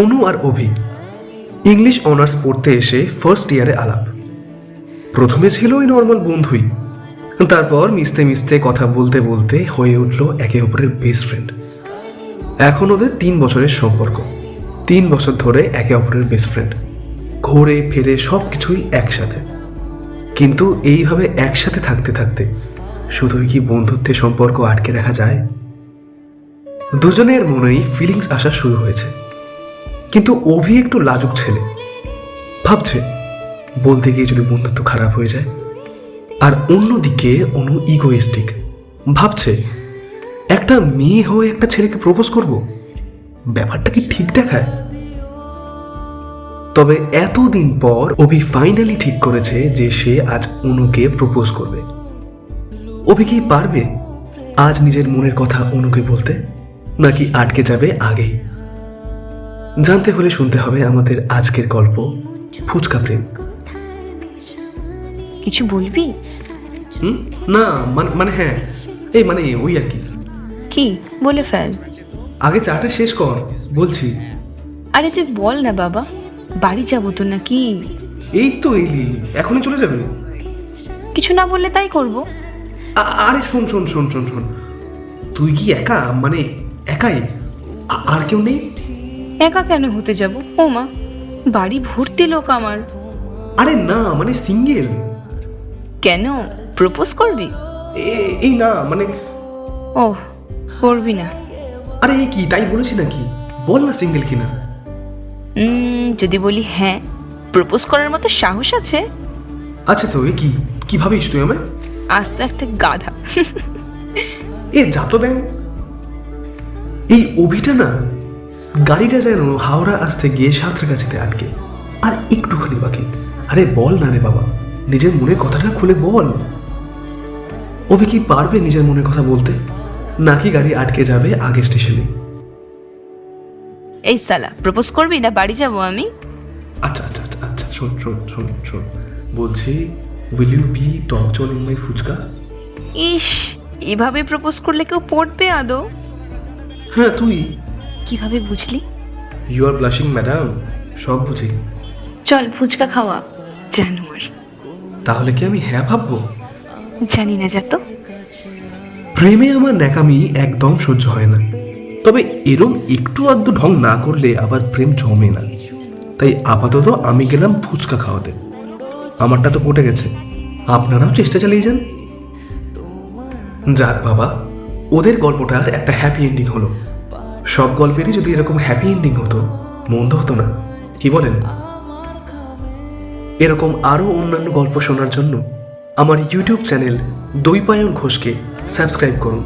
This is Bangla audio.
অনু আর অভি ইংলিশ অনার্স পড়তে এসে ফার্স্ট ইয়ারে আলাপ। প্রথমে ছিল ওই নর্মাল বন্ধুই, তারপর মিশতে মিশতে কথা বলতে বলতে হয়ে উঠল একে অপরের বেস্ট ফ্রেন্ড। এখন ওদের 3 বছরের সম্পর্ক। 3 বছর ধরে একে অপরের বেস্ট ফ্রেন্ড, ঘোরে ফেরে সব কিছুই একসাথে। কিন্তু এইভাবে একসাথে থাকতে থাকতে শুধুই কি বন্ধুত্বের সম্পর্ক আটকে রাখা যায়? দুজনের মনেই ফিলিংস আসা শুরু হয়েছে, কিন্তু অভি একটু লাজুক ছেলে, ভাবছে বলতে গিয়ে যদি বন্ধুত্ব খারাপ হয়ে যায়। আর অন্যদিকে অনু ইগোইস্টিক, ভাবছে একটা মেয়ে হয়ে একটা ছেলেকে প্রপোজ করব, ব্যাপারটা কি ঠিক দেখায়? তবে এতদিন পর অভি ফাইনালি ঠিক করেছে যে সে আজ অনুকে প্রপোজ করবে। অভি কি পারবে আজ নিজের মনের কথা অনুকে বলতে, নাকি আটকে যাবে আগেই? জানতে হলে শুনতে হবে আমাদের আজকের গল্প ফুচকা প্রেম। কিছু বলবি? না মানে হ্যাঁ, এই মানে ওই আর কি। কি বলে ফেল। আগে চাটা শেষ কর, বলছি। আরে তুই বল না বাবা, বাড়ি যাবো তো নাকি? এই তো এলি, এখনই চলে যাবে? কিছু না বললে তাই করব। আরে শোন শোন শোন শোন শোন, তুই কি একা, মানে একাই? আর কেউ নেই? একা কেন হতে যাব? ও মা, বাড়ি ভর্তি লোক আমার। আরে না মানে সিঙ্গেল। কেন, প্রপোজ করবি? এই না মানে, ও করবি না? আরে এই কি তাই বলেছি নাকি? বল না সিঙ্গেল কিনা। যদি বলি হ্যাঁ, প্রপোজ করার মতো সাহস আছে? আচ্ছা তো এ কি ভাবিস তুই আমায়? আজ তো একটা গাধা। এ যা তো ব্যাং। এই অভিটা না, গাড়িটা যেন হাওড়া আসতে গিয়ে সাঁতরাগাছিতে আটকে, আর একটুখানি বাকি। আরে বল না রে বাবা, নিজের মনের কথাটা খুলে বল। অভি কি পারবে নিজের মনের কথা বলতে, নাকি গাড়ি আটকে যাবে আগে স্টেশনে? এই সালা, প্রপোজ করবি না বাড়ি যাব আমি? আচ্ছা আচ্ছা আচ্ছা আচ্ছা, শোন শোন শোন শোন, বলছি উইল ইউ বি টক জল ইন মাই ফুচকা? ইস, এভাবে প্রপোজ করলে কেউ পড়বে আদৌ? হ্যাঁ তুই। কিভাবে বুঝলি? ইউ আর ব্লাশিং ম্যাডাম, সব বুঝি। চল ফুচকা খাওয়া, জানোয়ার। তাহলে কি আমি হ্যাঁ ভাববো? জানি না, যা তো। প্রেমে আমার ন্যাকামি একদম সহ্য হয় না, তবে এরম একটু আধটু ঢং না করলে আবার প্রেম জমে না। তাই আপাতত আমি গেলাম ফুচকা খাওয়াতে। আমারটা তো পটে গেছে, আপনারাও চেষ্টা চালিয়ে যান। যাক বাবা, ওদের গল্পটার একটা হ্যাপি এন্ডিং হলো। সব গল্পেরই যদি এরকম হ্যাপি এন্ডিং হতো, মন্দ হতো না, কি বলেন? এরকম আরও অন্যান্য গল্প শোনার জন্য আমার ইউটিউব চ্যানেল দৈপায়ন ঘোষকে সাবস্ক্রাইব করুন।